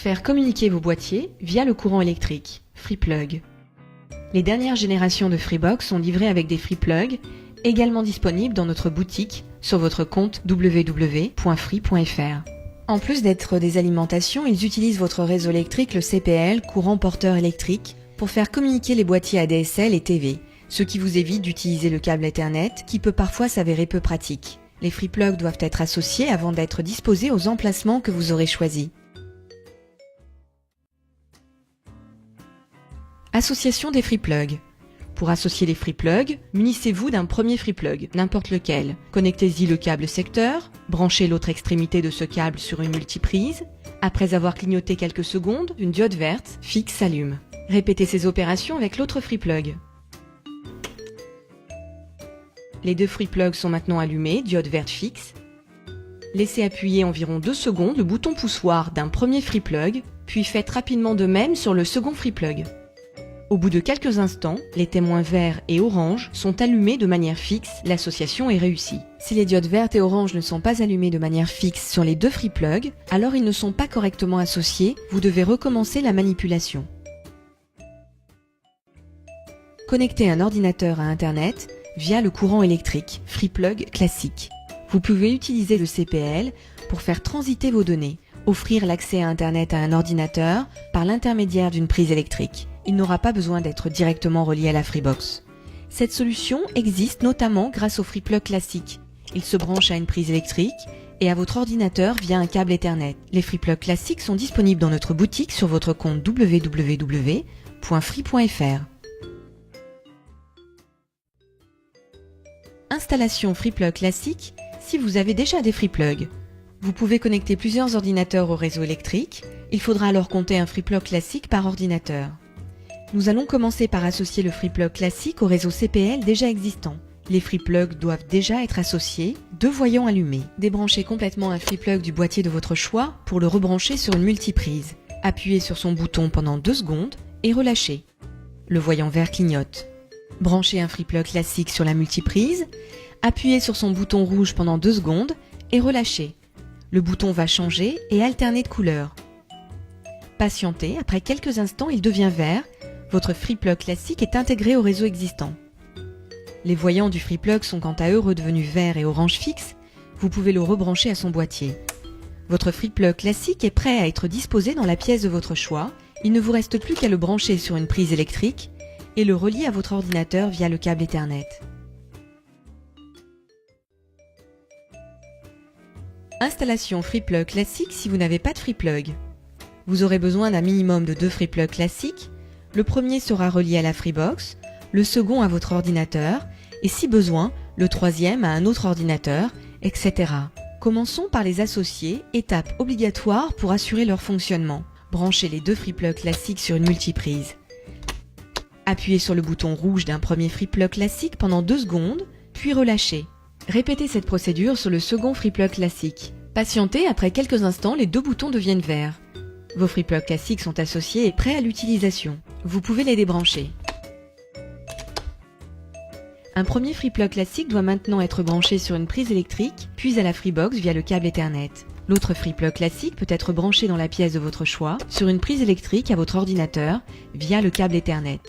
Faire communiquer vos boîtiers via le courant électrique, FreePlug. Les dernières générations de Freebox sont livrées avec des FreePlug, également disponibles dans notre boutique sur votre compte www.free.fr. En plus d'être des alimentations, ils utilisent votre réseau électrique, le CPL, courant porteur électrique, pour faire communiquer les boîtiers ADSL et TV, ce qui vous évite d'utiliser le câble Ethernet qui peut parfois s'avérer peu pratique. Les FreePlug doivent être associés avant d'être disposés aux emplacements que vous aurez choisis. Association des FreePlug. Pour associer les FreePlug, munissez-vous d'un premier FreePlug, n'importe lequel. Connectez-y le câble secteur, branchez l'autre extrémité de ce câble sur une multiprise. Après avoir clignoté quelques secondes, une diode verte fixe s'allume. Répétez ces opérations avec l'autre FreePlug. Les deux FreePlug sont maintenant allumés, diode verte fixe. Laissez appuyer environ 2 secondes le bouton poussoir d'un premier FreePlug, puis faites rapidement de même sur le second FreePlug. Au bout de quelques instants, les témoins verts et orange sont allumés de manière fixe, l'association est réussie. Si les diodes vertes et orange ne sont pas allumées de manière fixe sur les deux FreePlug, alors ils ne sont pas correctement associés, vous devez recommencer la manipulation. Connectez un ordinateur à Internet via le courant électrique, FreePlug classique. Vous pouvez utiliser le CPL pour faire transiter vos données, offrir l'accès à Internet à un ordinateur par l'intermédiaire d'une prise électrique. Il n'aura pas besoin d'être directement relié à la Freebox. Cette solution existe notamment grâce au FreePlug classique. Il se branche à une prise électrique et à votre ordinateur via un câble Ethernet. Les FreePlug classiques sont disponibles dans notre boutique sur votre compte www.free.fr. Installation FreePlug classique si vous avez déjà des FreePlug. Vous pouvez connecter plusieurs ordinateurs au réseau électrique. Il faudra alors compter un FreePlug classique par ordinateur. Nous allons commencer par associer le FreePlug classique au réseau CPL déjà existant. Les FreePlug doivent déjà être associés, 2 voyants allumés. Débranchez complètement un FreePlug du boîtier de votre choix pour le rebrancher sur une multiprise. Appuyez sur son bouton pendant 2 secondes et relâchez. Le voyant vert clignote. Branchez un FreePlug classique sur la multiprise, appuyez sur son bouton rouge pendant 2 secondes et relâchez. Le bouton va changer et alterner de couleur. Patientez, après quelques instants il devient vert. Votre FreePlug classique est intégré au réseau existant. Les voyants du FreePlug sont quant à eux redevenus verts et orange fixe. Vous pouvez le rebrancher à son boîtier. Votre FreePlug classique est prêt à être disposé dans la pièce de votre choix. Il ne vous reste plus qu'à le brancher sur une prise électrique et le relier à votre ordinateur via le câble Ethernet. Installation FreePlug classique si vous n'avez pas de FreePlug. Vous aurez besoin d'un minimum de 2 FreePlug classiques. Le premier sera relié à la Freebox, le second à votre ordinateur et si besoin, le troisième à un autre ordinateur, etc. Commençons par les associer, étape obligatoire pour assurer leur fonctionnement. Branchez les 2 FreePlug classiques sur une multiprise. Appuyez sur le bouton rouge d'un premier FreePlug classique pendant 2 secondes, puis relâchez. Répétez cette procédure sur le second FreePlug classique. Patientez, après quelques instants, les 2 boutons deviennent verts. Vos FreePlug classiques sont associés et prêts à l'utilisation. Vous pouvez les débrancher. Un premier FreePlug classique doit maintenant être branché sur une prise électrique, puis à la Freebox via le câble Ethernet. L'autre FreePlug classique peut être branché dans la pièce de votre choix, sur une prise électrique à votre ordinateur, via le câble Ethernet.